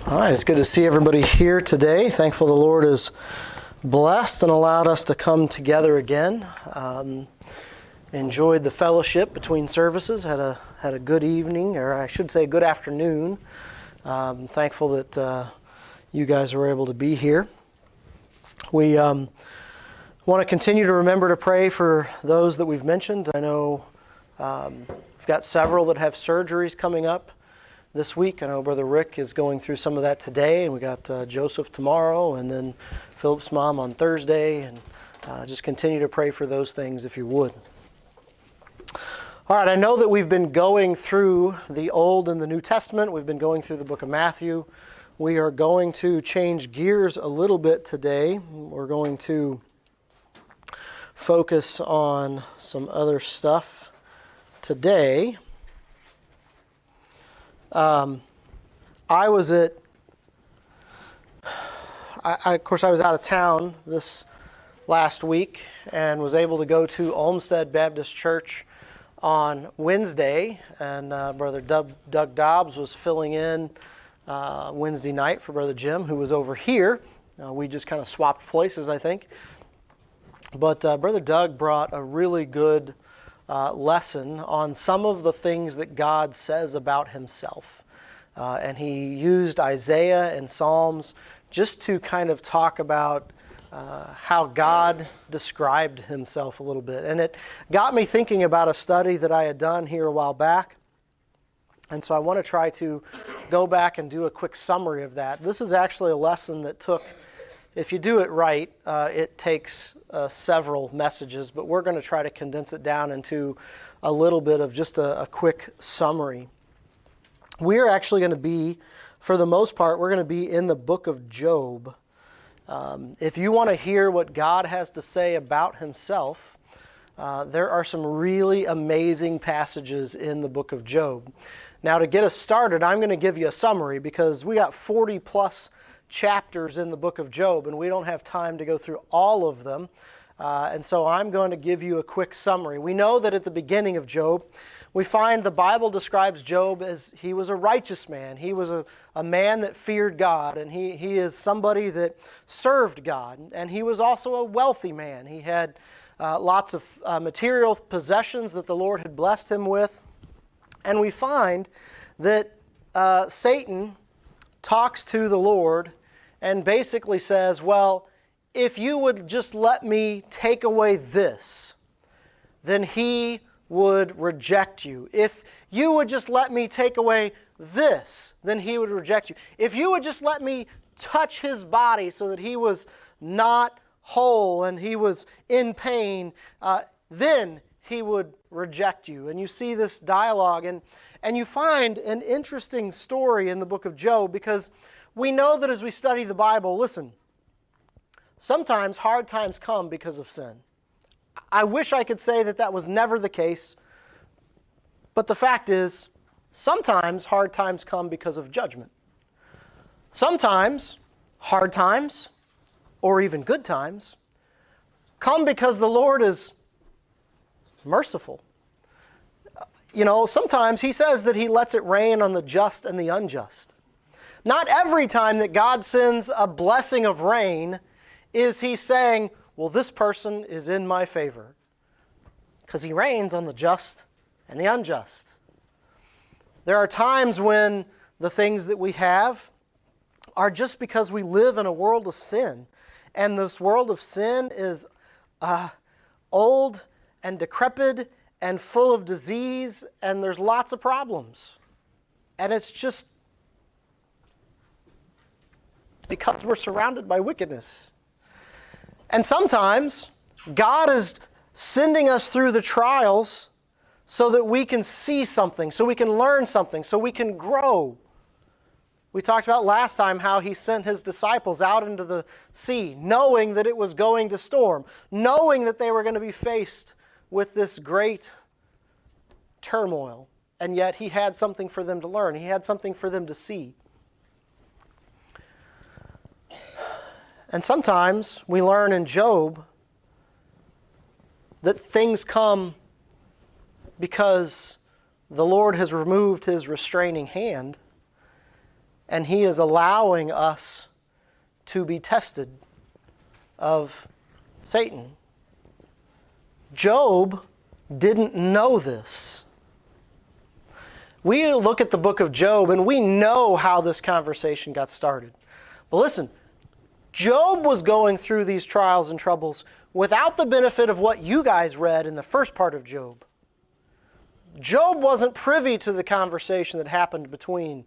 All right, it's good to see everybody here today. Thankful the Lord has blessed and allowed us to come together again. Enjoyed the fellowship between services. Had a good evening, or I should say, good afternoon. Thankful that you guys were able to be here. We want to continue to remember to pray for those that we've mentioned. I know we've got several that have surgeries coming up this week. I know Brother Rick is going through some of that today, and we got Joseph tomorrow, and then Philip's mom on Thursday, and just continue to pray for those things if you would. All right, I know that we've been going through the Old and the New Testament. We've been going through the book of Matthew. We are going to change gears a little bit today. We're going to focus on some other stuff today. I was out of town this last week and was able to go to Olmsted Baptist Church on Wednesday, and Brother Doug Dobbs was filling in Wednesday night for Brother Jim, who was over here. We just kind of swapped places, I think. But Brother Doug brought a really good lesson on some of the things that God says about himself. And he used Isaiah and Psalms just to kind of talk about how God described himself a little bit. And it got me thinking about a study that I had done here a while back. And so I want to try to go back and do a quick summary of that. This is actually a lesson that took, if you do it right, it takes several messages, but we're going to try to condense it down into a little bit of just a quick summary. We're actually going to be, for the most part, we're going to be in the book of Job. If you want to hear what God has to say about himself, there are some really amazing passages in the book of Job. Now, to get us started, I'm going to give you a summary because we got 40 plus chapters in the book of Job, and we don't have time to go through all of them. And so I'm going to give you a quick summary. We know that at the beginning of Job, we find the Bible describes Job as he was a righteous man. He was a man that feared God, and he is somebody that served God. And he was also a wealthy man. He had lots of material possessions that the Lord had blessed him with. And we find that Satan talks to the Lord and basically says, well, if you would just let me take away this, then he would reject you. If you would just let me take away this, then he would reject you. If you would just let me touch his body so that he was not whole and he was in pain, then he would reject you. And you see this dialogue, and you find an interesting story in the book of Job, because we know that as we study the Bible, listen, sometimes hard times come because of sin. I wish I could say that that was never the case, but the fact is, sometimes hard times come because of judgment. Sometimes hard times, or even good times, come because the Lord is merciful. You know, sometimes he says that he lets it rain on the just and the unjust. Not every time that God sends a blessing of rain is he saying, well, this person is in my favor. Because he rains on the just and the unjust. There are times when the things that we have are just because we live in a world of sin. And this world of sin is old and decrepit and full of disease, and there's lots of problems. And it's just because we're surrounded by wickedness. And sometimes God is sending us through the trials so that we can see something, so we can learn something, so we can grow. We talked about last time how he sent his disciples out into the sea, knowing that it was going to storm, knowing that they were going to be faced with this great turmoil. And yet he had something for them to learn. He had something for them to see. And sometimes we learn in Job that things come because the Lord has removed his restraining hand. and He is allowing us to be tested of Satan. Job didn't know this. We look at the book of Job and we know how this conversation got started. But listen, Job was going through these trials and troubles without the benefit of what you guys read in the first part of Job. Job wasn't privy to the conversation that happened between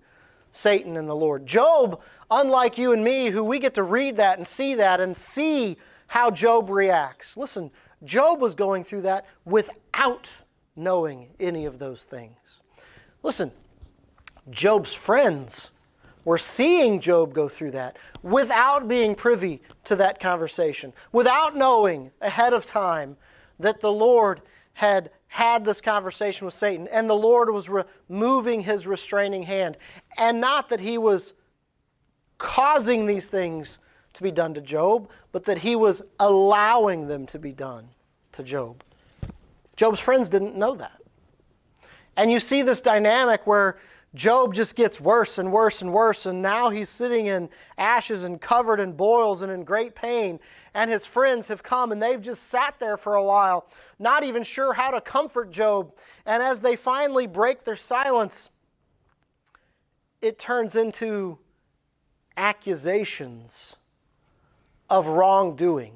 Satan and the Lord. Job, unlike you and me, who we get to read that and see how Job reacts. Listen, Job was going through that without knowing any of those things. Listen, Job's friends were seeing Job go through that without being privy to that conversation, without knowing ahead of time that the Lord had this conversation with Satan, and the Lord was removing His restraining hand, and not that He was causing these things to be done to Job, but that He was allowing them to be done to Job. Job's friends didn't know that. And you see this dynamic where Job just gets worse and worse and worse, and now he's sitting in ashes and covered in boils and in great pain, and his friends have come and they've just sat there for a while, not even sure how to comfort Job. And as they finally break their silence, it turns into accusations of wrongdoing.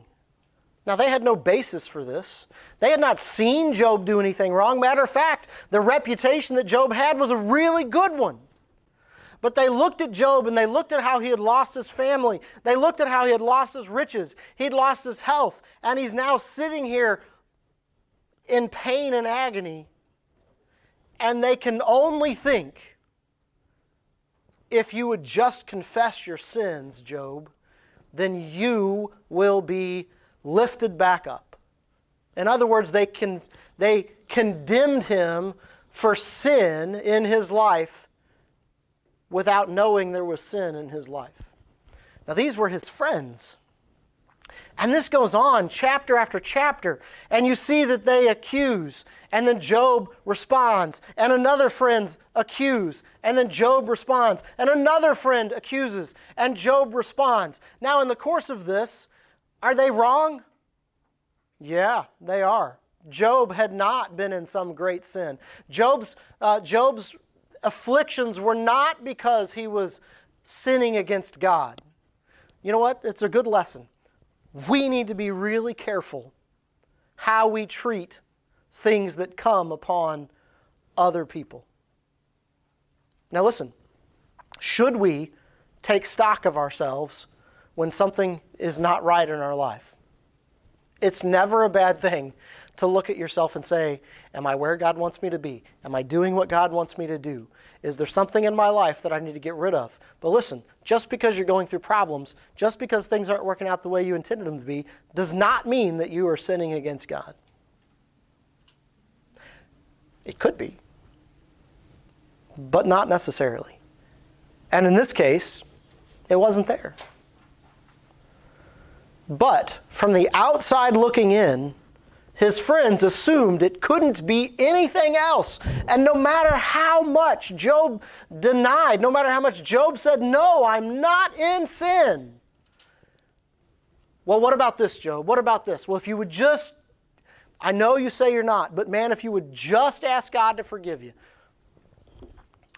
Now, they had no basis for this. They had not seen Job do anything wrong. Matter of fact, the reputation that Job had was a really good one. But they looked at Job and they looked at how he had lost his family. They looked at how he had lost his riches. He'd lost his health. And he's now sitting here in pain and agony. And they can only think, if you would just confess your sins, Job, then you will be lifted back up. In other words, they condemned him for sin in his life without knowing there was sin in his life. Now, these were his friends. And this goes on chapter after chapter. And you see that they accuse. And then Job responds. And another friend accuses. And then Job responds. And another friend accuses. And Job responds. Now, in the course of this, are they wrong? Yeah, they are. Job had not been in some great sin. Job's afflictions were not because he was sinning against God. You know what? It's a good lesson. We need to be really careful how we treat things that come upon other people. Now listen, should we take stock of ourselves when something is not right in our life? It's never a bad thing to look at yourself and say, am I where God wants me to be? Am I doing what God wants me to do? Is there something in my life that I need to get rid of? But listen, just because you're going through problems, just because things aren't working out the way you intended them to be, does not mean that you are sinning against God. It could be, but not necessarily. And in this case, it wasn't there. But from the outside looking in, his friends assumed it couldn't be anything else. And no matter how much Job denied, no matter how much Job said, no, I'm not in sin. Well, what about this, Job? What about this? Well, if you would just, I know you say you're not, but man, if you would just ask God to forgive you.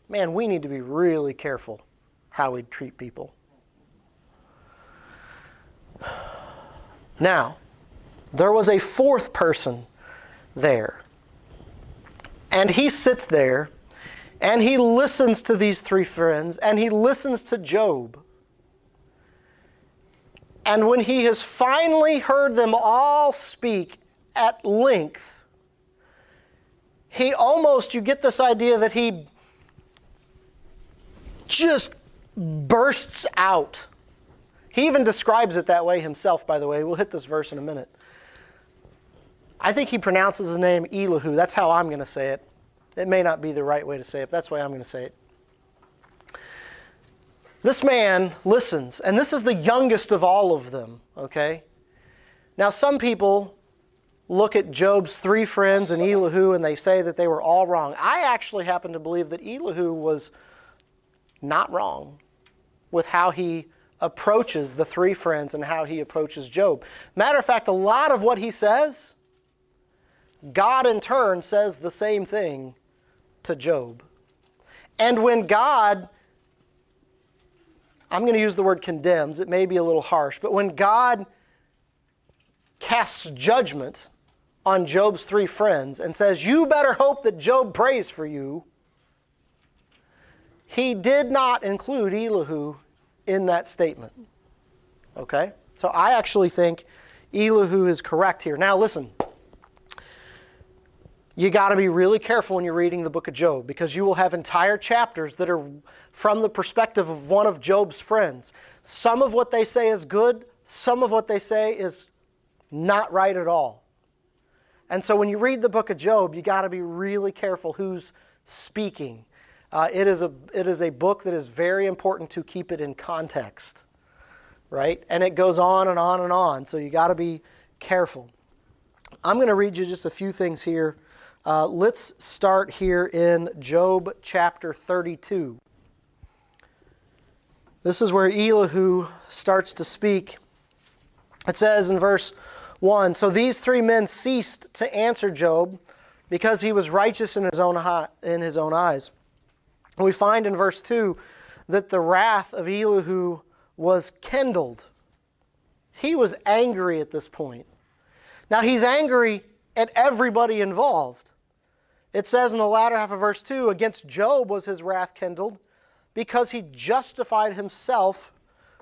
Man, we need to be really careful how we treat people. Now, there was a fourth person there. And he sits there, and he listens to these three friends, and he listens to Job. And when he has finally heard them all speak at length, you get this idea that he just bursts out. He even describes it that way himself, by the way. We'll hit this verse in a minute. I think he pronounces his name Elihu. That's how I'm going to say it. It may not be the right way to say it, but that's the way I'm going to say it. This man listens, and this is the youngest of all of them, okay? Now, some people look at Job's three friends and Elihu, and they say that they were all wrong. I actually happen to believe that Elihu was not wrong. with how he approaches the three friends and how he approaches Job. Matter of fact, a lot of what he says, God in turn says the same thing to Job. And when God, I'm going to use the word condemns, it may be a little harsh, but when God casts judgment on Job's three friends and says, you better hope that Job prays for you, he did not include Elihu in that statement. Okay? So I actually think Elihu is correct here. Now listen, you got to be really careful when you're reading the book of Job, because you will have entire chapters that are from the perspective of one of Job's friends. Some of what they say is good, some of what they say is not right at all. And so when you read the book of Job, you got to be really careful who's speaking. It is a book that is very important to keep it in context, right? And it goes on and on and on, so you got to be careful. I'm going to read you just a few things here. Let's start here in Job chapter 32. This is where Elihu starts to speak. It says in verse 1, so these three men ceased to answer Job because he was righteous in his own eyes. And we find in verse 2 that the wrath of Elihu was kindled. He was angry at this point. Now he's angry at everybody involved. It says in the latter half of verse 2, against Job was his wrath kindled because he justified himself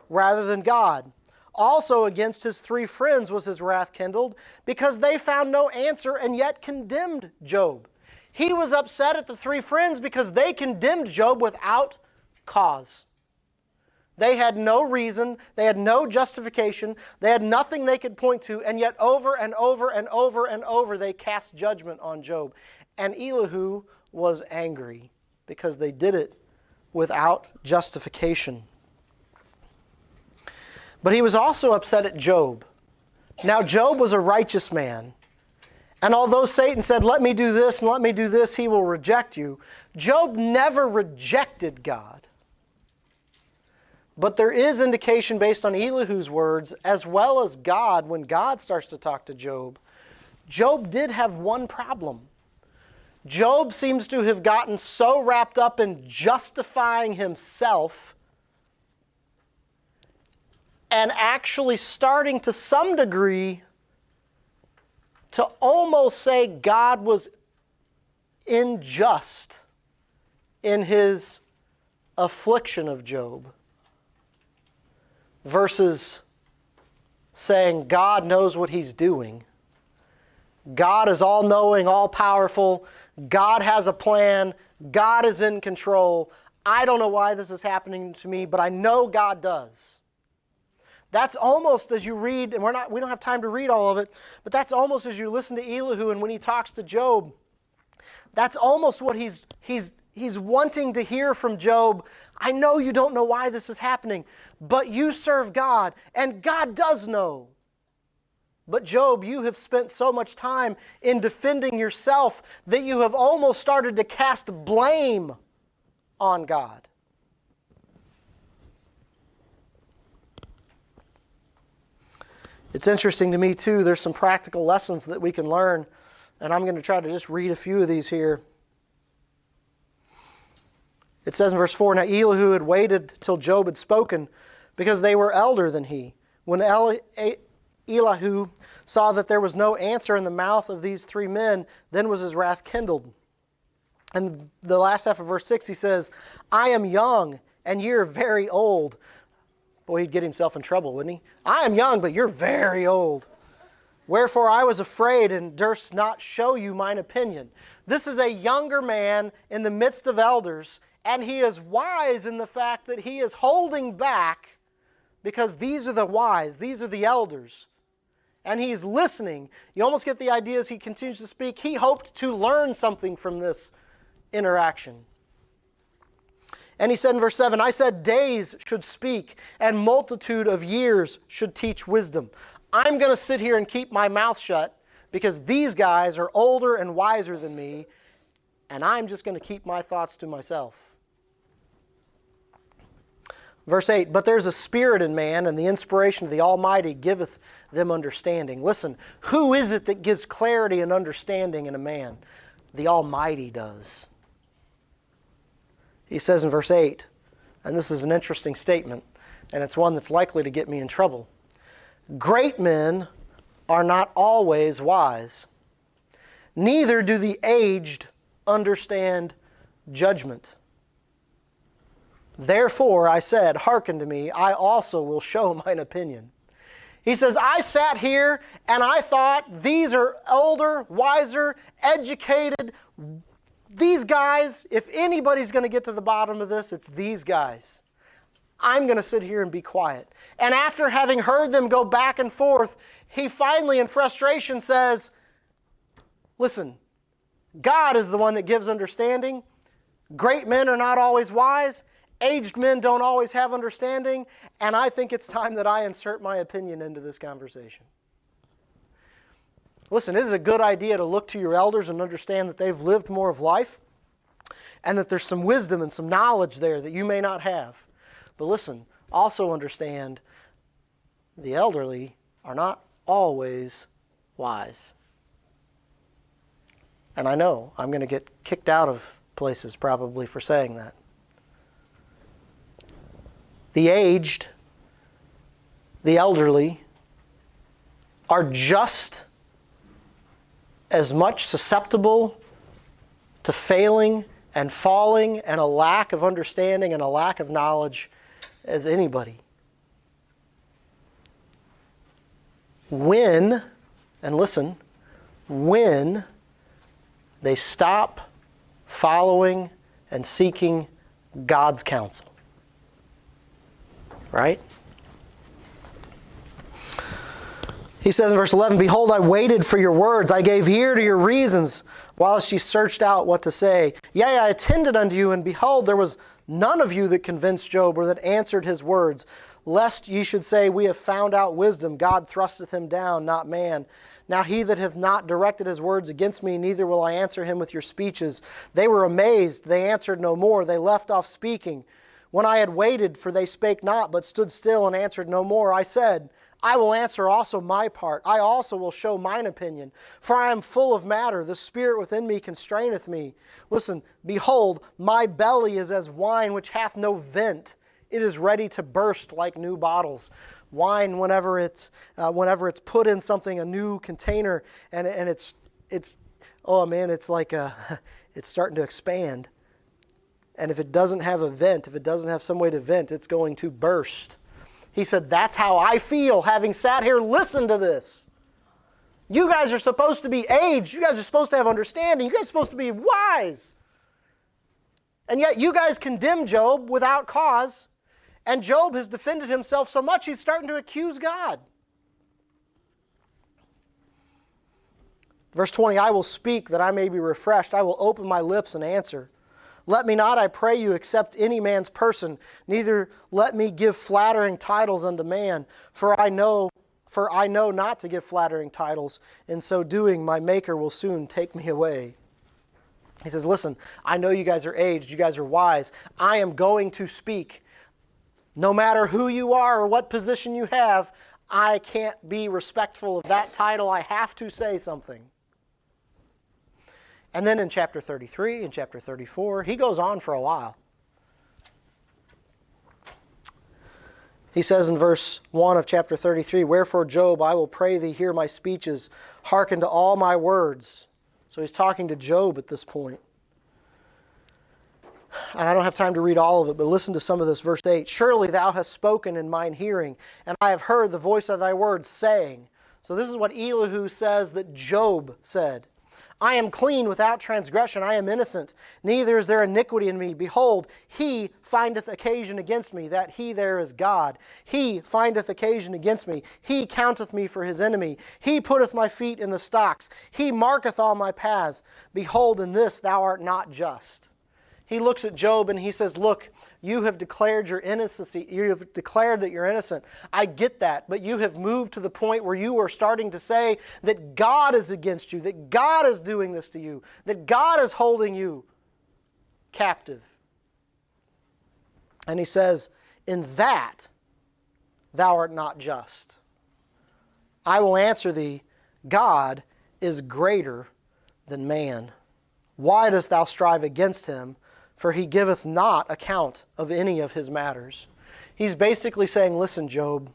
rather than God. Also against his three friends was his wrath kindled because they found no answer and yet condemned Job. He was upset at the three friends because they condemned Job without cause. They had no reason, they had no justification, they had nothing they could point to, and yet over and over and over and over they cast judgment on Job. And Elihu was angry because they did it without justification. But he was also upset at Job. Now Job was a righteous man. And although Satan said, let me do this and let me do this, he will reject you, Job never rejected God. But there is indication based on Elihu's words, as well as God, when God starts to talk to Job, Job did have one problem. Job seems to have gotten so wrapped up in justifying himself and actually starting to some degree to almost say God was unjust in his affliction of Job, versus saying God knows what he's doing. God is all-knowing, all-powerful. God has a plan. God is in control. I don't know why this is happening to me, but I know God does. That's almost as you read, and we don't have time to read all of it, but that's almost as you listen to Elihu and when he talks to Job, that's almost what he's wanting to hear from Job. I know you don't know why this is happening, but you serve God, and God does know. But Job, you have spent so much time in defending yourself that you have almost started to cast blame on God. It's interesting to me, too, there's some practical lessons that we can learn, and I'm going to try to just read a few of these here. It says in verse 4, now Elihu had waited till Job had spoken, because they were elder than he. When Elihu saw that there was no answer in the mouth of these three men, then was his wrath kindled. And the last half of verse 6, he says, I am young, and ye are very old. Boy, he'd get himself in trouble, wouldn't he? I am young, but you're very old. Wherefore I was afraid and durst not show you mine opinion. This is a younger man in the midst of elders, and he is wise in the fact that he is holding back because these are the wise, these are the elders. And he's listening. You almost get the idea as he continues to speak, he hoped to learn something from this interaction. And he said in verse 7, I said days should speak, and multitude of years should teach wisdom. I'm going to sit here and keep my mouth shut because these guys are older and wiser than me, and I'm just going to keep my thoughts to myself. Verse 8, but there's a spirit in man, and the inspiration of the Almighty giveth them understanding. Listen, who is it that gives clarity and understanding in a man? The Almighty does. He says in verse 8, and this is an interesting statement, and it's one that's likely to get me in trouble. Great men are not always wise, neither do the aged understand judgment. Therefore, I said, hearken to me, I also will show mine opinion. He says, I sat here and I thought these are older, wiser, educated. These guys, if anybody's going to get to the bottom of this, it's these guys. I'm going to sit here and be quiet. And after having heard them go back and forth, he finally, in frustration, says, listen, God is the one that gives understanding. Great men are not always wise. Aged men don't always have understanding. And I think it's time that I insert my opinion into this conversation. Listen, it is a good idea to look to your elders and understand that they've lived more of life and that there's some wisdom and some knowledge there that you may not have. But listen, also understand the elderly are not always wise. And I know I'm going to get kicked out of places probably for saying that. The aged, the elderly, are just as much susceptible to failing and falling and a lack of understanding and a lack of knowledge as anybody. When, and listen, when they stop following and seeking God's counsel. Right? He says in verse 11, behold, I waited for your words. I gave ear to your reasons while she searched out what to say. Yea, I attended unto you, and behold, there was none of you that convinced Job or that answered his words, lest ye should say, we have found out wisdom. God thrusteth him down, not man. Now he that hath not directed his words against me, neither will I answer him with your speeches. They were amazed. They answered no more. They left off speaking. When I had waited, for they spake not, but stood still and answered no more, I said, I will answer also my part. I also will show mine opinion. For I am full of matter. The spirit within me constraineth me. Listen, behold, my belly is as wine which hath no vent. It is ready to burst like new bottles. Wine, whenever it's put in something, a new container, and it's oh man, it's like it's starting to expand. And if it doesn't have a vent, if it doesn't have some way to vent, it's going to burst. He said, that's how I feel having sat here. Listen to this. You guys are supposed to be aged. You guys are supposed to have understanding. You guys are supposed to be wise. And yet you guys condemn Job without cause. And Job has defended himself so much he's starting to accuse God. Verse 20, I will speak that I may be refreshed. I will open my lips and answer. Let me not, I pray you, accept any man's person, neither let me give flattering titles unto man, for I know not to give flattering titles. In so doing, my Maker will soon take me away. He says, listen, I know you guys are aged, you guys are wise. I am going to speak. No matter who you are or what position you have, I can't be respectful of that title. I have to say something. And then in chapter 33 and chapter 34, he goes on for a while. He says in verse 1 of chapter 33, wherefore, Job, I will pray thee, hear my speeches, hearken to all my words. So he's talking to Job at this point. And I don't have time to read all of it, but listen to some of this. Verse 8, surely thou hast spoken in mine hearing, and I have heard the voice of thy words, saying. So this is what Elihu says that Job said. I am clean without transgression. I am innocent. Neither is there iniquity in me. Behold, he findeth occasion against me. That he there is God. He findeth occasion against me. He counteth me for his enemy. He putteth my feet in the stocks. He marketh all my paths. Behold, in this thou art not just. He looks at Job and he says, look, you have declared your innocency. You have declared that you're innocent. I get that, but you have moved to the point where you are starting to say that God is against you, that God is doing this to you, that God is holding you captive. And he says, In that thou art not just. I will answer thee, God is greater than man. Why dost thou strive against him? For he giveth not account of any of his matters. He's basically saying, listen, Job,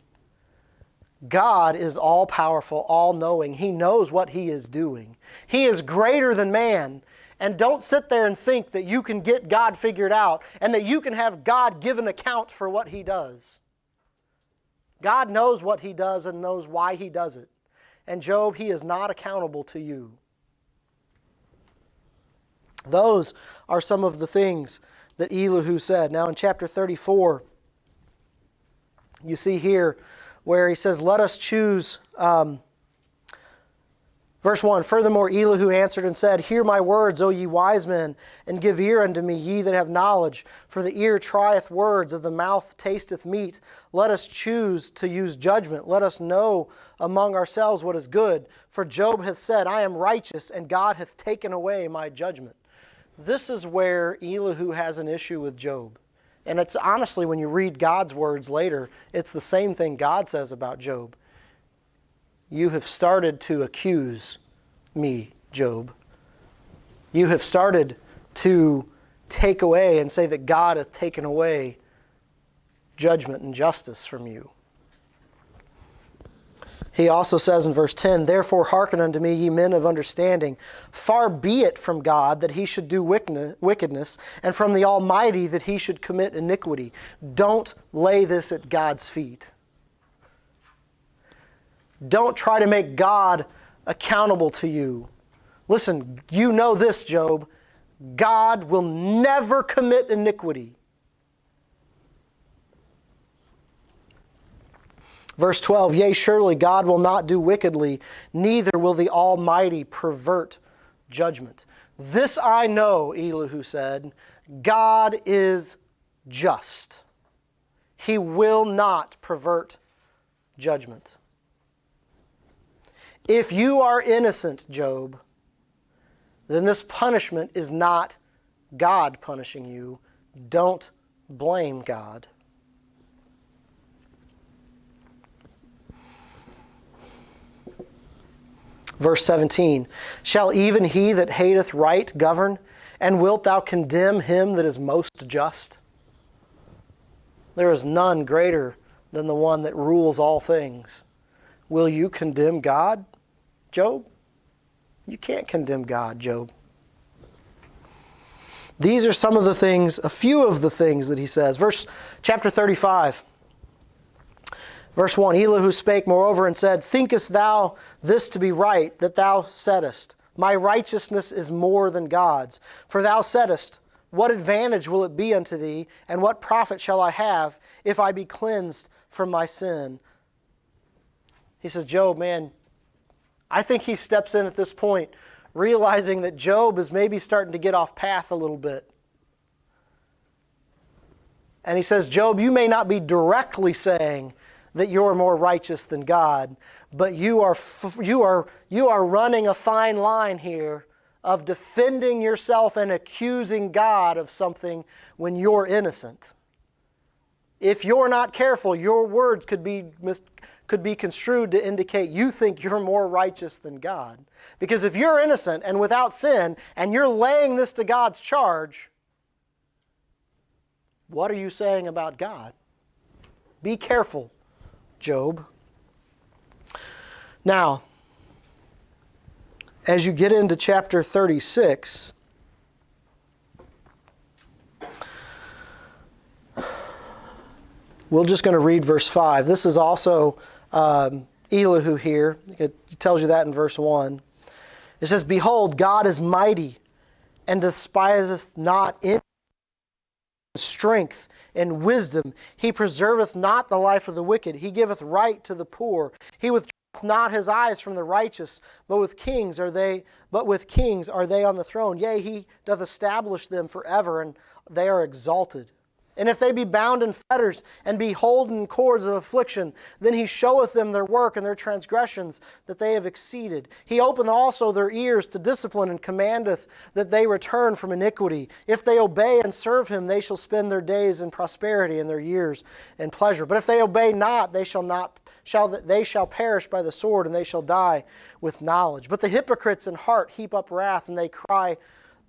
God is all-powerful, all-knowing. He knows what He is doing. He is greater than man. And don't sit there and think that you can get God figured out and that you can have God give an account for what He does. God knows what He does and knows why He does it. And Job, He is not accountable to you. Those are some of the things that Elihu said. Now in chapter 34, you see here where he says, let us choose, verse 1, furthermore Elihu answered and said, hear my words, O ye wise men, and give ear unto me, ye that have knowledge. For the ear trieth words, as the mouth tasteth meat. Let us choose to use judgment. Let us know among ourselves what is good. For Job hath said, I am righteous, and God hath taken away my judgment. This is where Elihu has an issue with Job. And it's honestly, when you read God's words later, it's the same thing God says about Job. You have started to accuse me, Job. You have started to take away and say that God hath taken away judgment and justice from you. He also says in verse 10, therefore hearken unto me, ye men of understanding. Far be it from God that He should do wickedness, and from the Almighty that He should commit iniquity. Don't lay this at God's feet. Don't try to make God accountable to you. Listen, you know this, Job. God will never commit iniquity. Verse 12, yea, surely God will not do wickedly, neither will the Almighty pervert judgment. This I know, Elihu said, God is just. He will not pervert judgment. If you are innocent, Job, then this punishment is not God punishing you. Don't blame God. Verse 17, shall even he that hateth right govern? And wilt thou condemn him that is most just? There is none greater than the one that rules all things. Will you condemn God, Job? You can't condemn God, Job. These are some of the things, a few of the things that he says. Chapter 35. Verse 1, Elihu spake moreover and said, thinkest thou this to be right, that thou saidest, my righteousness is more than God's? For thou saidest, what advantage will it be unto thee, and what profit shall I have, if I be cleansed from my sin? He says, Job, man, I think he steps in at this point, realizing that Job is maybe starting to get off path a little bit. And he says, Job, you may not be directly saying that you're more righteous than God, but you are running a fine line here of defending yourself and accusing God of something when you're innocent. If you're not careful, your words could be construed to indicate you think you're more righteous than God. Because if you're innocent and without sin, and you're laying this to God's charge, what are you saying about God? Be careful, Job. Now, as you get into chapter 36, we're just going to read verse 5. This is also Elihu here. It tells you that in verse 1. It says, behold, God is mighty, and despiseth not in strength and wisdom. He preserveth not the life of the wicked. He giveth right to the poor. He withdraweth not his eyes from the righteous, but with kings are they on the throne. Yea, he doth establish them forever, and they are exalted. And if they be bound in fetters, and be holden in cords of affliction, then he showeth them their work and their transgressions that they have exceeded. He openeth also their ears to discipline, and commandeth that they return from iniquity. If they obey and serve him, they shall spend their days in prosperity, and their years in pleasure. But if they obey not, they shall perish by the sword, and they shall die with knowledge. But the hypocrites in heart heap up wrath, and they cry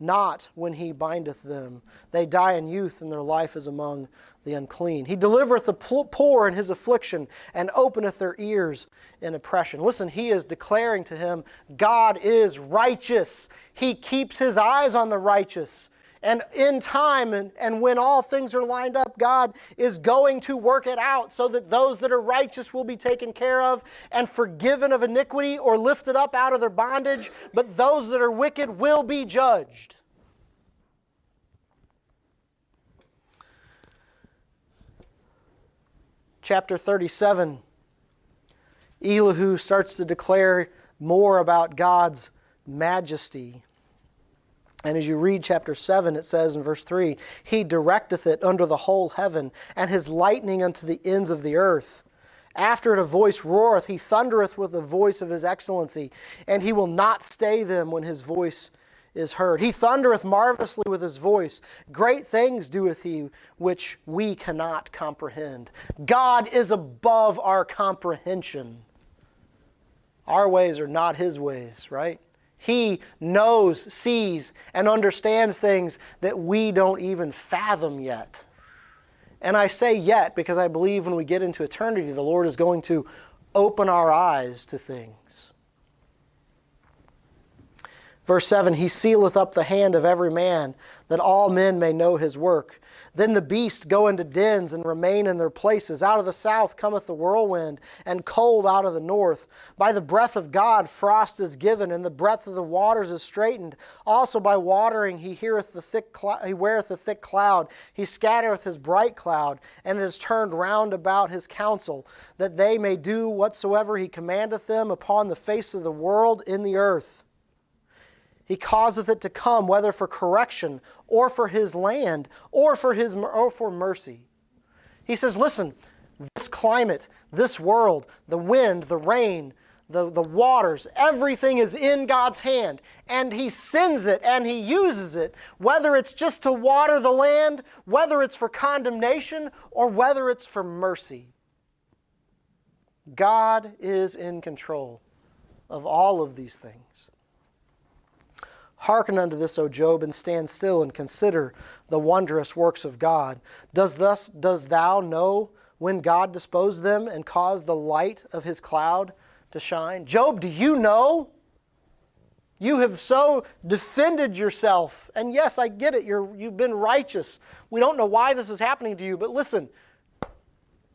not when he bindeth them. They die in youth, and their life is among the unclean. He delivereth the poor in his affliction, and openeth their ears in oppression. Listen, he is declaring to him, God is righteous. He keeps his eyes on the righteous. And in time, and when all things are lined up, God is going to work it out so that those that are righteous will be taken care of and forgiven of iniquity or lifted up out of their bondage, but those that are wicked will be judged. Chapter 37, Elihu starts to declare more about God's majesty. And as you read chapter 7, it says in verse 3, He directeth it under the whole heaven, and his lightning unto the ends of the earth. After it a voice roareth, he thundereth with the voice of his excellency, and he will not stay them when his voice is heard. He thundereth marvelously with his voice. Great things doeth he, which we cannot comprehend. God is above our comprehension. Our ways are not his ways, right? He knows, sees, and understands things that we don't even fathom yet. And I say yet because I believe when we get into eternity, the Lord is going to open our eyes to things. Verse 7, He sealeth up the hand of every man, that all men may know his work. Then the beasts go into dens and remain in their places. Out of the south cometh the whirlwind, and cold out of the north. By the breath of God frost is given, and the breath of the waters is straitened. Also by watering he weareth a thick cloud. He scattereth his bright cloud, and it is turned round about his counsel, that they may do whatsoever he commandeth them upon the face of the world in the earth. He causeth it to come, whether for correction, or for his land, or for mercy. He says, listen, this climate, this world, the wind, the rain, the waters, everything is in God's hand. And he sends it and he uses it, whether it's just to water the land, whether it's for condemnation, or whether it's for mercy. God is in control of all of these things. Hearken unto this, O Job, and stand still, and consider the wondrous works of God. Dost thou know when God disposed them, and caused the light of his cloud to shine? Job, do you know? You have so defended yourself. And yes, I get it. You've been righteous. We don't know why this is happening to you, but listen,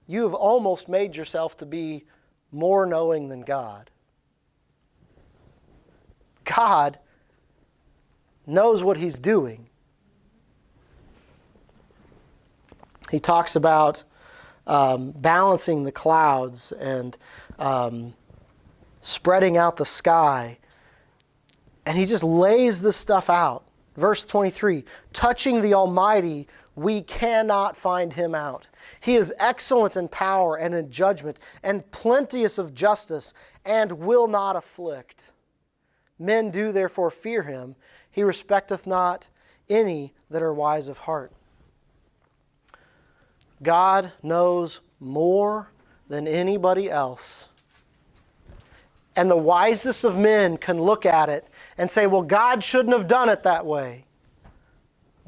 you have almost made yourself to be more knowing than God. God knows what he's doing. He talks about balancing the clouds and spreading out the sky. And he just lays this stuff out. Verse 23, touching the Almighty, we cannot find him out. He is excellent in power and in judgment, and plenteous of justice, and will not afflict. Men do therefore fear him. He respecteth not any that are wise of heart. God knows more than anybody else. And the wisest of men can look at it and say, well, God shouldn't have done it that way.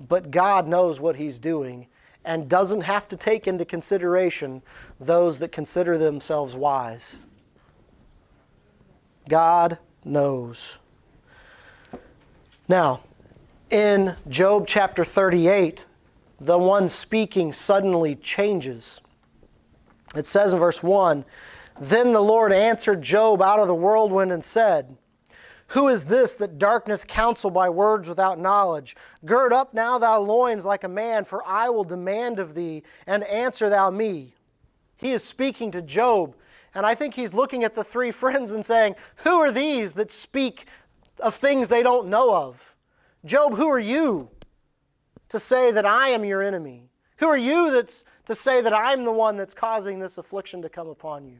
But God knows what he's doing and doesn't have to take into consideration those that consider themselves wise. God knows. Now, in Job chapter 38, the one speaking suddenly changes. It says in verse 1, Then the Lord answered Job out of the whirlwind and said, Who is this that darkeneth counsel by words without knowledge? Gird up now thy loins like a man, for I will demand of thee, and answer thou me. He is speaking to Job, and I think he's looking at the three friends and saying, Who are these that speak of things they don't know of? Job, who are you to say that I am your enemy? Who are you that's to say that I'm the one that's causing this affliction to come upon you?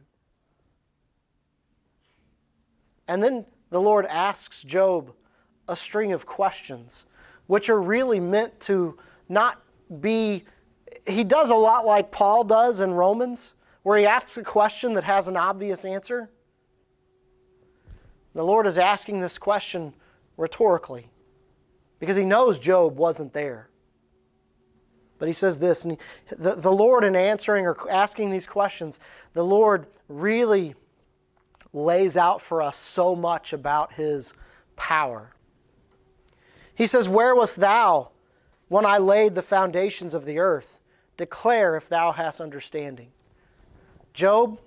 And then the Lord asks Job a string of questions, which are really meant to not be... He does a lot like Paul does in Romans, where he asks a question that has an obvious answer. The Lord is asking this question rhetorically, because he knows Job wasn't there. But he says this, and the Lord, in answering or asking these questions, the Lord really lays out for us so much about His power. He says, "Where wast thou when I laid the foundations of the earth? Declare if thou hast understanding." Job,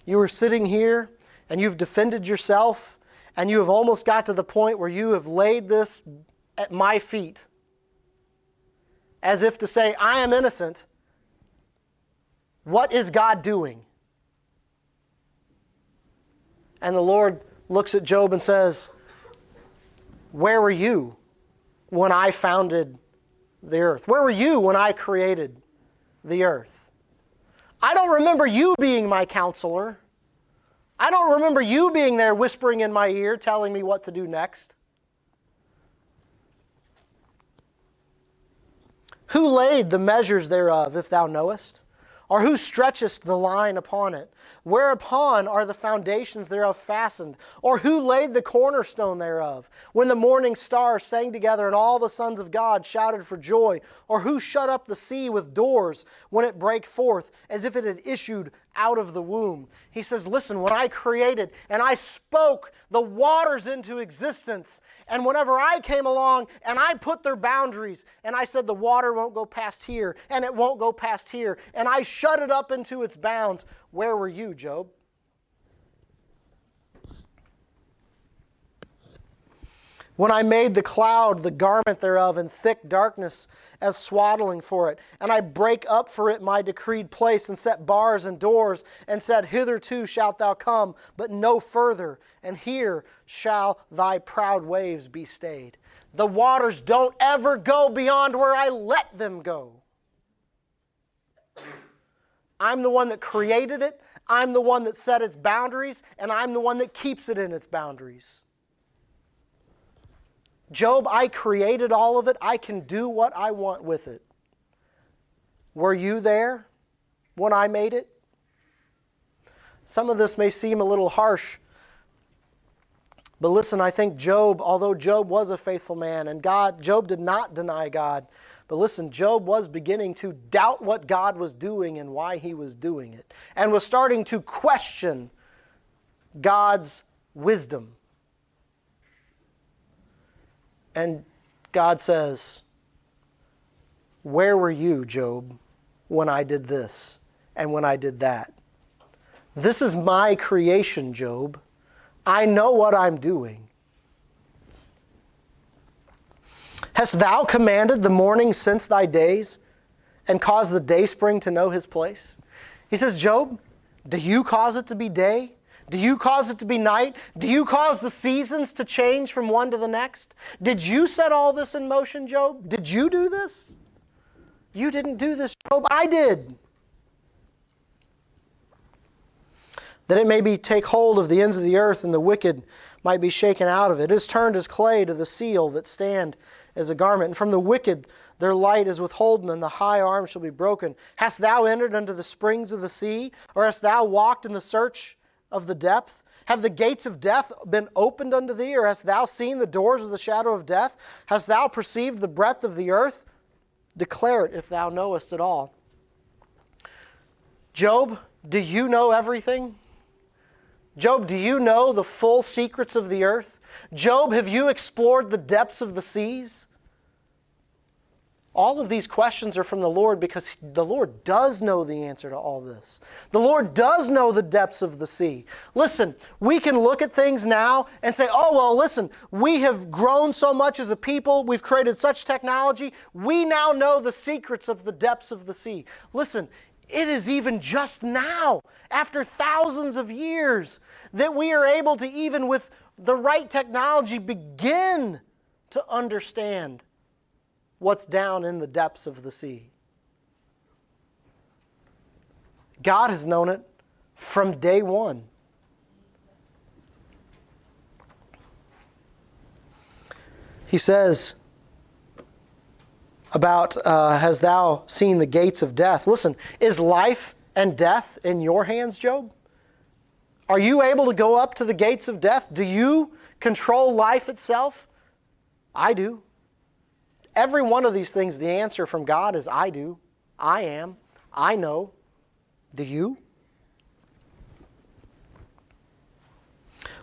you were sitting here and you've defended yourself, and you have almost got to the point where you have laid this at my feet, as if to say, I am innocent. What is God doing? And the Lord looks at Job and says, where were you when I founded the earth? Where were you when I created the earth? I don't remember you being my counselor. I don't remember you being there whispering in my ear, telling me what to do next. Who laid the measures thereof, if thou knowest? Or who stretchest the line upon it? Whereupon are the foundations thereof fastened? Or who laid the cornerstone thereof? When the morning stars sang together and all the sons of God shouted for joy? Or who shut up the sea with doors when it brake forth, as if it had issued out of the womb? He says, listen, when I created and I spoke the waters into existence, and whenever I came along and I put their boundaries, and I said the water won't go past here, and it won't go past here, and I shut it up into its bounds, where were you, Job? When I made the cloud the garment thereof, and thick darkness as swaddling for it, and I brake up for it my decreed place, and set bars and doors, and said, hitherto shalt thou come, but no further, and here shall thy proud waves be stayed. The waters don't ever go beyond where I let them go. I'm the one that created it, I'm the one that set its boundaries, and I'm the one that keeps it in its boundaries. Job, I created all of it. I can do what I want with it. Were you there when I made it? Some of this may seem a little harsh, but listen, I think Job, although Job was a faithful man, and Job did not deny God, but listen, Job was beginning to doubt what God was doing and why He was doing it, and was starting to question God's wisdom. And God says, where were you, Job, when I did this and when I did that? This is my creation, Job. I know what I'm doing. Hast thou commanded the morning since thy days, and caused the dayspring to know his place? He says, Job, do you cause it to be day? Do you cause it to be night? Do you cause the seasons to change from one to the next? Did you set all this in motion, Job? Did you do this? You didn't do this, Job. I did. That it may be take hold of the ends of the earth, and the wicked might be shaken out of it. It is turned as clay to the seal that stand as a garment. And from the wicked their light is withholden, and the high arm shall be broken. Hast thou entered unto the springs of the sea? Or hast thou walked in the search of the depth? Have the gates of death been opened unto thee? Or hast thou seen the doors of the shadow of death? Hast thou perceived the breadth of the earth? Declare it if thou knowest it all. Job, do you know everything? Job, do you know the full secrets of the earth? Job, have you explored the depths of the seas? All of these questions are from the Lord, because the Lord does know the answer to all this. The Lord does know the depths of the sea. Listen, we can look at things now and say, oh, well, listen, we have grown so much as a people. We've created such technology. We now know the secrets of the depths of the sea. Listen, it is even just now, after thousands of years, that we are able to, even with the right technology, begin to understand what's down in the depths of the sea. God has known it from day one. He says about, hast thou seen the gates of death? Listen, is life and death in your hands, Job? Are you able to go up to the gates of death? Do you control life itself? I do. Every one of these things, the answer from God is I do. I am. I know. Do you?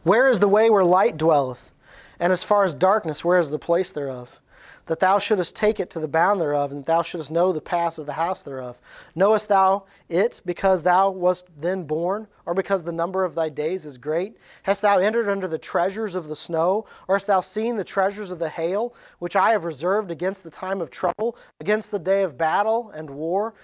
Where is the way where light dwelleth? And as far as darkness, where is the place thereof? That thou shouldest take it to the bound thereof, and that thou shouldest know the pass of the house thereof. Knowest thou it because thou wast then born, or because the number of thy days is great? Hast thou entered under the treasures of the snow, or hast thou seen the treasures of the hail, which I have reserved against the time of trouble, against the day of battle and war?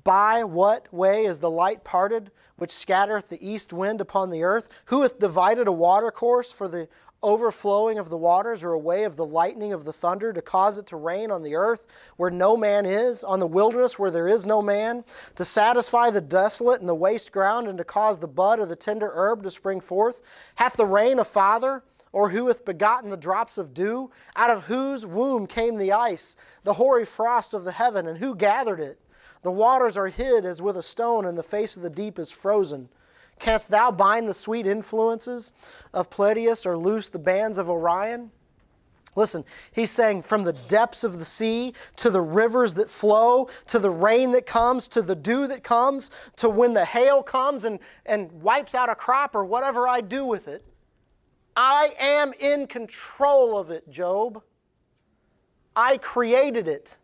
By what way is the light parted, which scattereth the east wind upon the earth? Who hath divided a watercourse for the overflowing of the waters, or a way of the lightning of the thunder, to cause it to rain on the earth where no man is, on the wilderness where there is no man, to satisfy the desolate and the waste ground, and to cause the bud of the tender herb to spring forth? Hath the rain a father? Or who hath begotten the drops of dew? Out of whose womb came the ice, the hoary frost of the heaven, and who gathered it? The waters are hid as with a stone, and the face of the deep is frozen. Canst thou bind the sweet influences of Pleiades, or loose the bands of Orion? Listen, he's saying from the depths of the sea, to the rivers that flow, to the rain that comes, to the dew that comes, to when the hail comes and wipes out a crop, or whatever I do with it, I am in control of it, Job. I created it.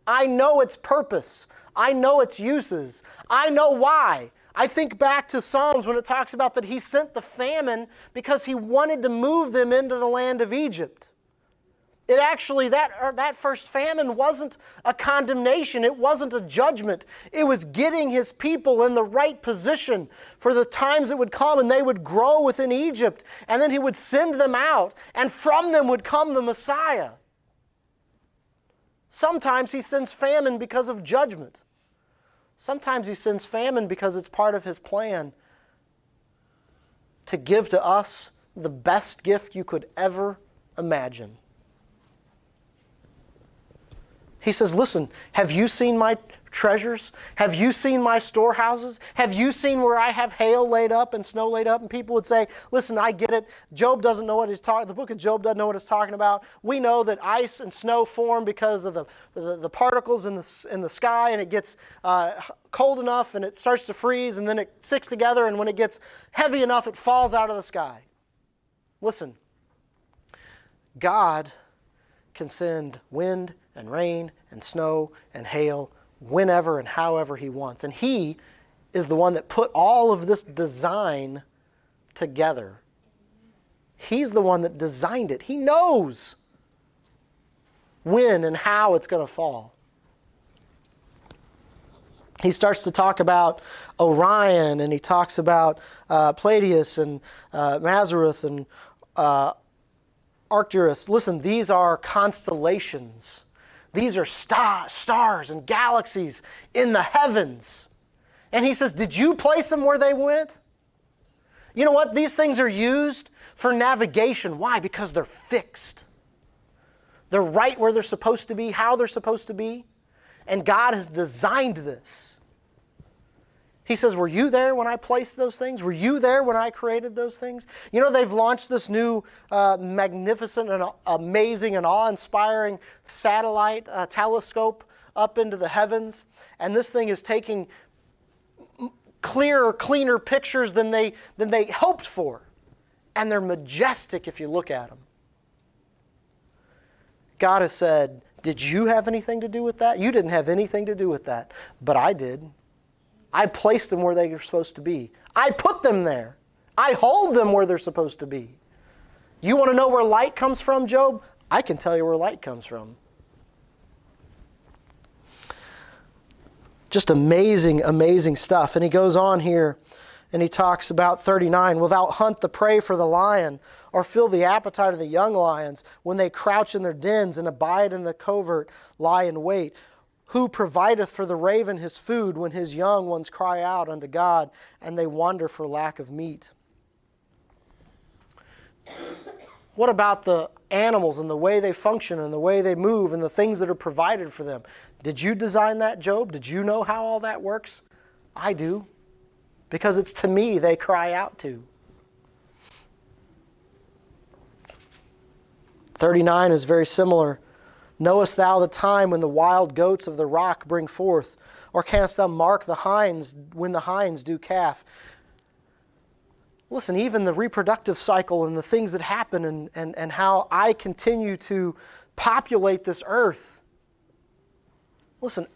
I know its purpose. I know its uses. I know why. I think back to Psalms when it talks about that he sent the famine because he wanted to move them into the land of Egypt. It actually, that first famine wasn't a condemnation. It wasn't a judgment. It was getting his people in the right position for the times that would come, and they would grow within Egypt. And then he would send them out, and from them would come the Messiah. Sometimes he sends famine because of judgment. Sometimes he sends famine because it's part of his plan to give to us the best gift you could ever imagine. He says, listen, have you seen my treasures? Have you seen my storehouses? Have you seen where I have hail laid up and snow laid up? And people would say, listen, I get it. Job doesn't know what he's talking. The book of Job doesn't know what it's talking about. We know that ice and snow form because of the particles in the sky, and it gets cold enough and it starts to freeze, and then it sticks together, and when it gets heavy enough, it falls out of the sky. Listen, God can send wind and rain and snow and hail whenever and however he wants. And he is the one that put all of this design together. He's the one that designed it. He knows when and how it's going to fall. He starts to talk about Orion, and he talks about Pleiades and Mazzaroth and Arcturus. Listen, these are constellations. These are stars and galaxies in the heavens. And he says, did you place them where they went? You know what? These things are used for navigation. Why? Because they're fixed. They're right where they're supposed to be, how they're supposed to be. And God has designed this. He says, were you there when I placed those things? Were you there when I created those things? You know, they've launched this new magnificent and amazing and awe-inspiring satellite telescope up into the heavens. And this thing is taking clearer, cleaner pictures than they hoped for. And they're majestic if you look at them. God has said, did you have anything to do with that? You didn't have anything to do with that, but I did. I placed them where they were supposed to be. I put them there. I hold them where they're supposed to be. You want to know where light comes from, Job? I can tell you where light comes from. Just amazing, amazing stuff. And he goes on here and he talks about 39. Wilt thou hunt the prey for the lion, or fill the appetite of the young lions when they crouch in their dens and abide in the covert, lie in wait? Who provideth for the raven his food when his young ones cry out unto God, and they wander for lack of meat? What about the animals and the way they function and the way they move and the things that are provided for them? Did you design that, Job? Did you know how all that works? I do, because it's to me they cry out to. 39 is very similar. Knowest thou the time when the wild goats of the rock bring forth? Or canst thou mark the hinds when the hinds do calf? Listen, even the reproductive cycle and the things that happen and how I continue to populate this earth. Listen,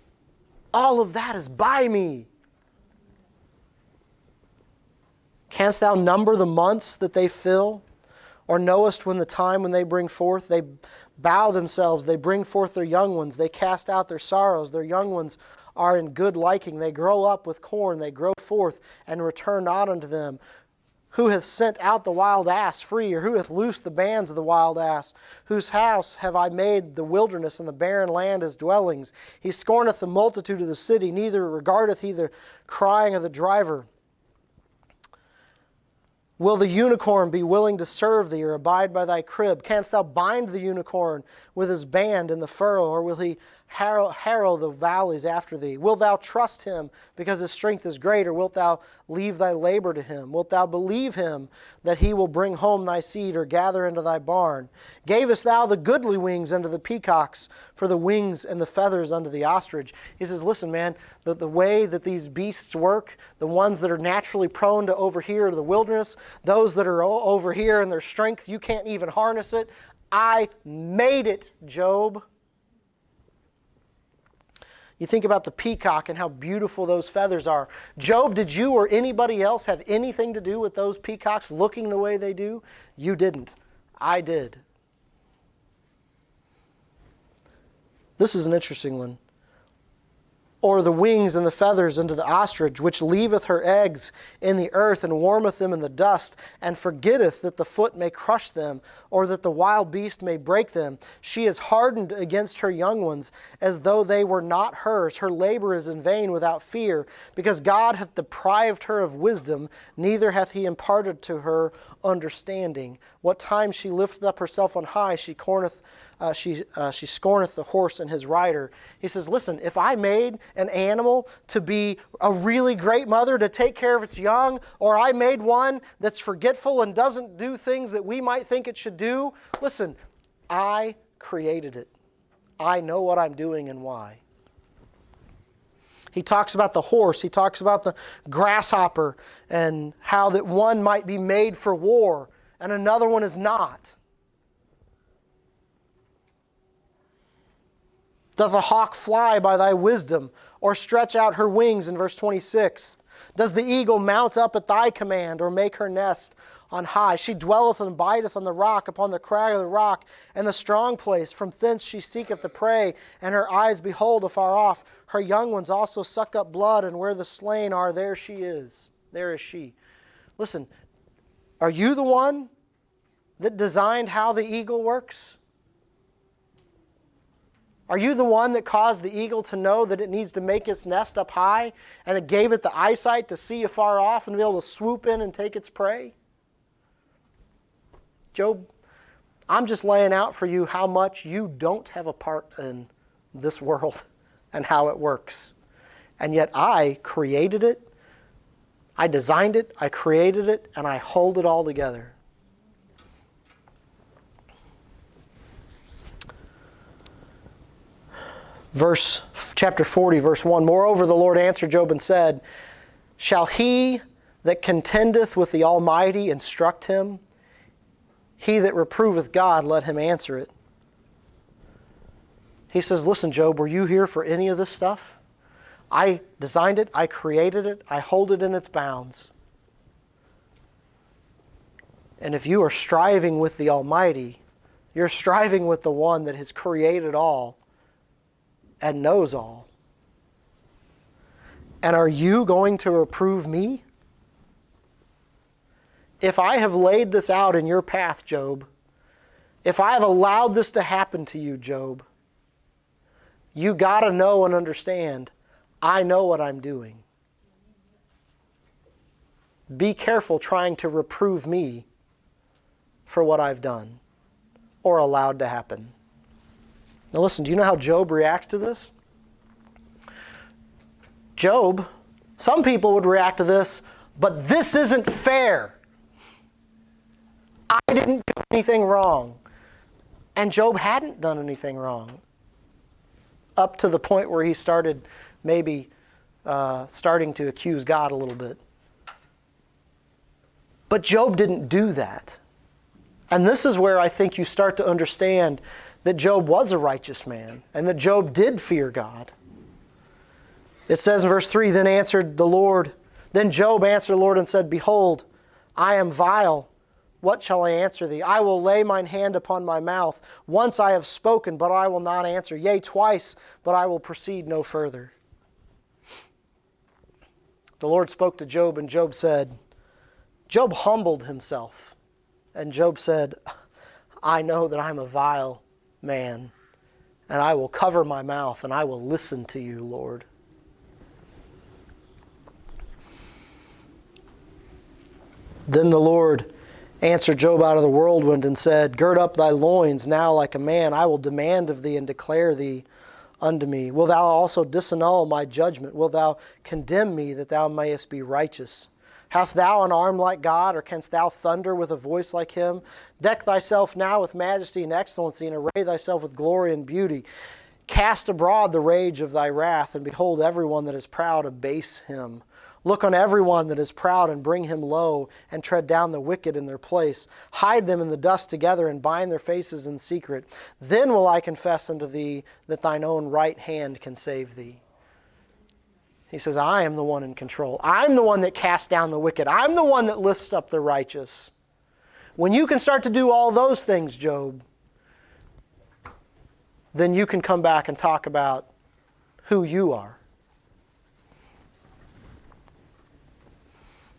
all of that is by me. Canst thou number the months that they fill? Or knowest when the time when they bring forth? They bow themselves, they bring forth their young ones, they cast out their sorrows. Their young ones are in good liking. They grow up with corn, they grow forth and return not unto them. Who hath sent out the wild ass free, or who hath loosed the bands of the wild ass? Whose house have I made the wilderness and the barren land as dwellings? He scorneth the multitude of the city, neither regardeth he the crying of the driver. Will the unicorn be willing to serve thee, or abide by thy crib? Canst thou bind the unicorn with his band in the furrow, or will he harrow the valleys after thee? Wilt thou trust him because his strength is great, or wilt thou leave thy labor to him? Wilt thou believe him that he will bring home thy seed, or gather into thy barn? Gavest thou the goodly wings unto the peacocks, for the wings and the feathers unto the ostrich? He says, listen, man, the way that these beasts work, the ones that are naturally prone to over here to the wilderness, those that are over here in their strength, you can't even harness it. I made it, Job. You think about the peacock and how beautiful those feathers are. Job, did you or anybody else have anything to do with those peacocks looking the way they do? You didn't. I did. This is an interesting one. Or the wings and the feathers unto the ostrich, which leaveth her eggs in the earth, and warmeth them in the dust, and forgetteth that the foot may crush them, or that the wild beast may break them. She is hardened against her young ones, as though they were not hers. Her labor is in vain without fear, because God hath deprived her of wisdom, neither hath he imparted to her understanding. What time she lifteth up herself on high, she scorneth the horse and his rider. He says, listen, if I made an animal to be a really great mother to take care of its young, or I made one that's forgetful and doesn't do things that we might think it should do, listen, I created it. I know what I'm doing and why. He talks about the horse. He talks about the grasshopper and how that one might be made for war and another one is not. Doth a hawk fly by thy wisdom, or stretch out her wings, in verse 26? Does the eagle mount up at thy command, or make her nest on high? She dwelleth and abideth on the rock, upon the crag of the rock, and the strong place. From thence she seeketh the prey, and her eyes behold afar off. Her young ones also suck up blood, and where the slain are, there she is. There is she. Listen, are you the one that designed how the eagle works? Are you the one that caused the eagle to know that it needs to make its nest up high, and that gave it the eyesight to see afar off and be able to swoop in and take its prey? Job, I'm just laying out for you how much you don't have a part in this world and how it works. And yet I created it, I designed it, I created it, and I hold it all together. Chapter 40, verse 1. Moreover, the Lord answered Job and said, shall he that contendeth with the Almighty instruct him? He that reproveth God, let him answer it. He says, listen, Job, were you here for any of this stuff? I designed it, I created it, I hold it in its bounds. And if you are striving with the Almighty, you're striving with the one that has created all and knows all. And are you going to reprove me? If I have laid this out in your path, Job, if I have allowed this to happen to you, Job, You got to know and understand, I know what I'm doing. Be careful trying to reprove me for what I've done or allowed to happen. Now listen, do you know how Job reacts to this? Job, some people would react to this, but this isn't fair. I didn't do anything wrong. And Job hadn't done anything wrong. Up to the point where he started maybe starting to accuse God a little bit. But Job didn't do that. And this is where I think you start to understand that Job was a righteous man and that Job did fear God. It says in verse 3, Then Job answered the Lord and said, Behold, I am vile. What shall I answer thee? I will lay mine hand upon my mouth. Once I have spoken, but I will not answer. Yea, twice, but I will proceed no further. The Lord spoke to Job, and Job said, Job humbled himself. And Job said, I know that I'm a vile man, and I will cover my mouth, and I will listen to you, Lord. Then the Lord answered Job out of the whirlwind and said, Gird up thy loins now like a man. I will demand of thee and declare thee unto me. Wilt thou also disannul my judgment? Wilt thou condemn me that thou mayest be righteous? Hast thou an arm like God, or canst thou thunder with a voice like him? Deck thyself now with majesty and excellency, and array thyself with glory and beauty. Cast abroad the rage of thy wrath, and behold, everyone that is proud abase him. Look on everyone that is proud and bring him low, and tread down the wicked in their place. Hide them in the dust together, and bind their faces in secret. Then will I confess unto thee that thine own right hand can save thee. He says, I am the one in control. I'm the one that casts down the wicked. I'm the one that lifts up the righteous. When you can start to do all those things, Job, then you can come back and talk about who you are.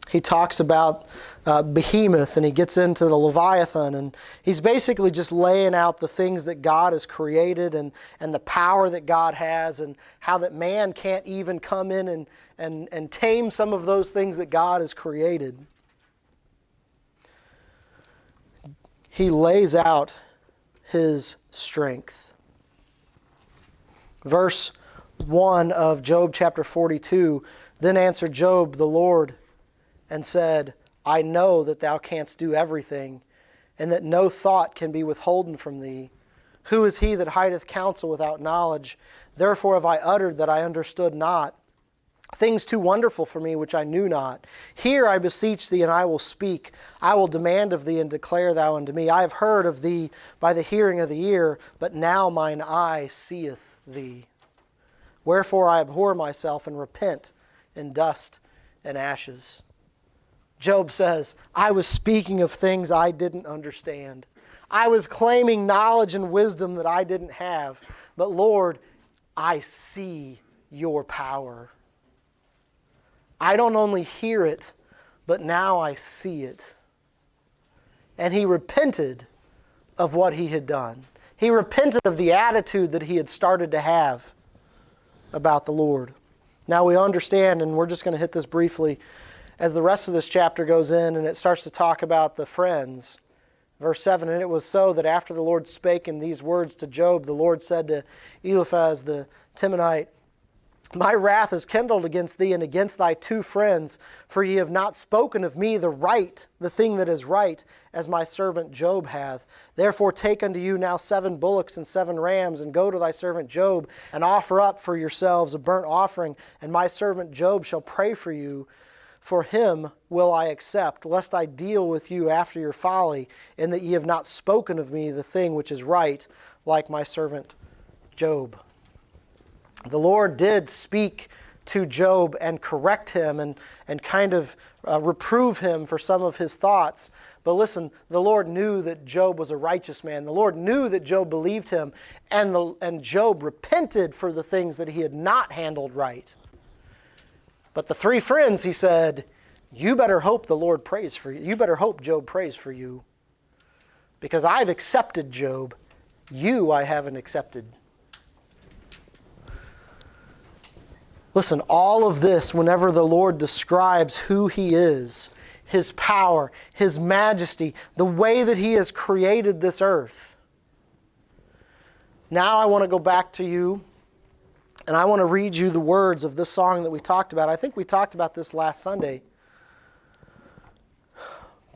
He talks about Behemoth, and he gets into the Leviathan, and he's basically just laying out the things that God has created and the power that God has, and how that man can't even come in and tame some of those things that God has created. He lays out his strength. Verse 1 of Job chapter 42, Then answered Job the Lord and said, I know that thou canst do everything, and that no thought can be withholden from thee. Who is he that hideth counsel without knowledge? Therefore have I uttered that I understood not, things too wonderful for me which I knew not. Hear, I beseech thee, and I will speak. I will demand of thee, and declare thou unto me. I have heard of thee by the hearing of the ear, but now mine eye seeth thee. Wherefore I abhor myself, and repent in dust and ashes. Job says, I was speaking of things I didn't understand. I was claiming knowledge and wisdom that I didn't have. But Lord, I see your power. I don't only hear it, but now I see it. And he repented of what he had done. He repented of the attitude that he had started to have about the Lord. Now we understand, and we're just going to hit this briefly, as the rest of this chapter goes in and it starts to talk about the friends. Verse 7, And it was so that after the Lord spake in these words to Job, the Lord said to Eliphaz the Temanite, My wrath is kindled against thee and against thy two friends, for ye have not spoken of me the thing that is right, as my servant Job hath. Therefore take unto you now 7 bullocks and 7 rams, and go to thy servant Job, and offer up for yourselves a burnt offering, and my servant Job shall pray for you. For him will I accept, lest I deal with you after your folly, in that ye have not spoken of me the thing which is right, like my servant Job. The Lord did speak to Job and correct him and kind of reprove him for some of his thoughts. But listen, the Lord knew that Job was a righteous man. The Lord knew that Job believed him, and Job repented for the things that he had not handled right. But the 3 friends, he said, you better hope the Lord prays for you. You better hope Job prays for you. Because I've accepted Job. You I haven't accepted. Listen, all of this, whenever the Lord describes who He is, His power, His majesty, the way that He has created this earth. Now I want to go back to you, and I want to read you the words of this song that we talked about. I think we talked about this last Sunday.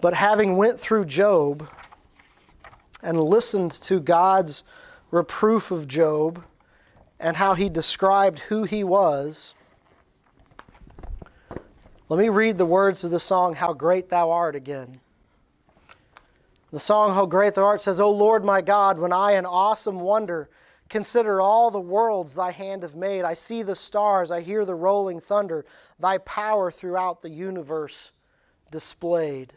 But having went through Job and listened to God's reproof of Job and how he described who he was, let me read the words of the song, How Great Thou Art, again. The song, How Great Thou Art, says, O Lord my God, when I in awesome wonder consider all the worlds Thy hand hath made, I see the stars, I hear the rolling thunder, Thy power throughout the universe displayed.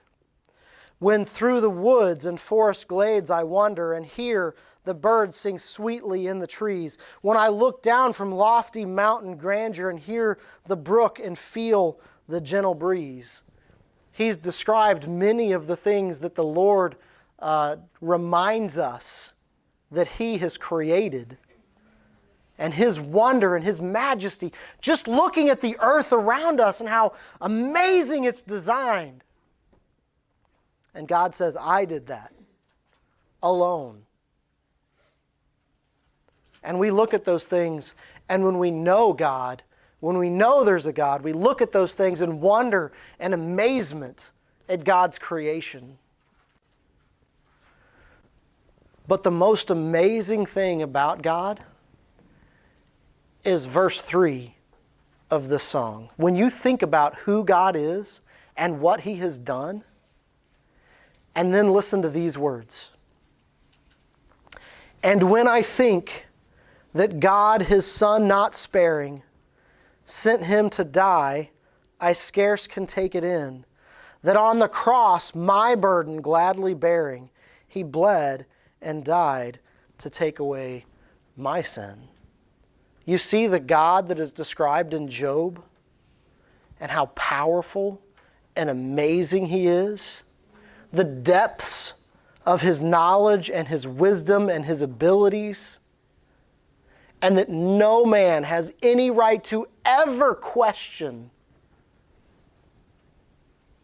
When through the woods and forest glades I wander and hear the birds sing sweetly in the trees, when I look down from lofty mountain grandeur and hear the brook and feel the gentle breeze. He's described many of the things that the Lord reminds us that He has created. And His wonder and His majesty, just looking at the earth around us and how amazing it's designed. And God says, I did that alone. And we look at those things, and when we know God, when we know there's a God, we look at those things in wonder and amazement at God's creation. But the most amazing thing about God is verse 3 of this song. When you think about who God is and what He has done, and then listen to these words. And when I think that God, His Son not sparing, sent Him to die, I scarce can take it in, that on the cross, my burden gladly bearing, He bled and died to take away my sin. You see the God that is described in Job and how powerful and amazing He is? The depths of His knowledge and His wisdom and His abilities, and that no man has any right to ever question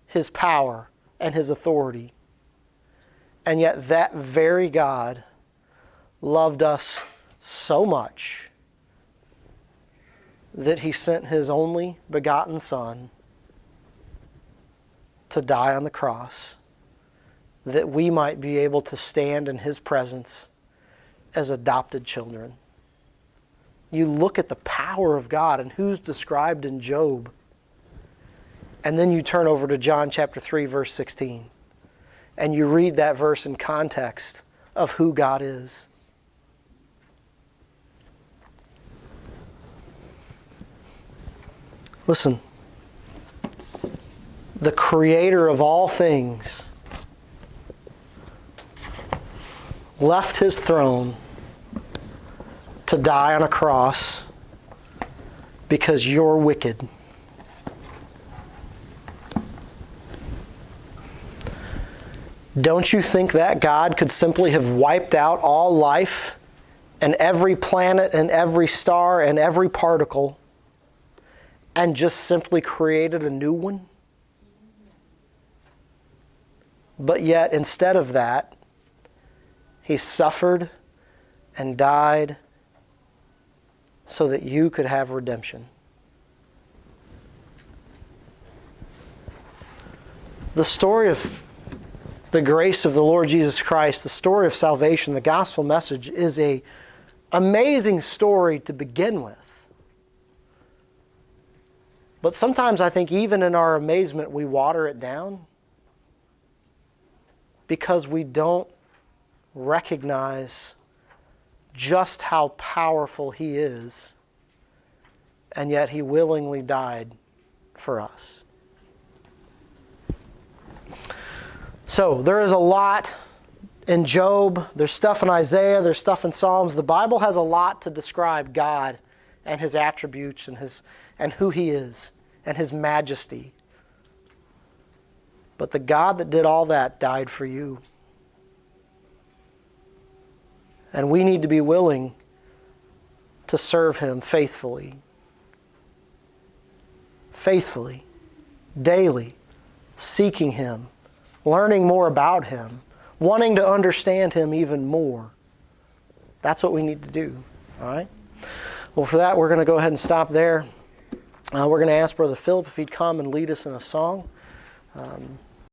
His power and His authority. And yet that very God loved us so much that He sent His only begotten Son to die on the cross, that we might be able to stand in His presence as adopted children. You look at the power of God and who's described in Job, and then you turn over to John chapter 3, verse 16, and you read that verse in context of who God is. Listen, the Creator of all things left His throne to die on a cross because you're wicked. Don't you think that God could simply have wiped out all life and every planet and every star and every particle and just simply created a new one? But yet, instead of that, He suffered and died so that you could have redemption. The story of the grace of the Lord Jesus Christ, the story of salvation, the gospel message, is an amazing story to begin with. But sometimes I think even in our amazement we water it down because we don't recognize just how powerful He is, and yet He willingly died for us. So there is a lot in Job, there's stuff in Isaiah, there's stuff in Psalms. The Bible has a lot to describe God and His attributes and who He is and His majesty. But the God that did all that died for you. And we need to be willing to serve Him faithfully. faithfully, daily, seeking Him, learning more about Him, wanting to understand Him even more. That's what we need to do. All right? Well, for that, we're going to go ahead and stop there. We're going to ask Brother Philip if he'd come and lead us in a song.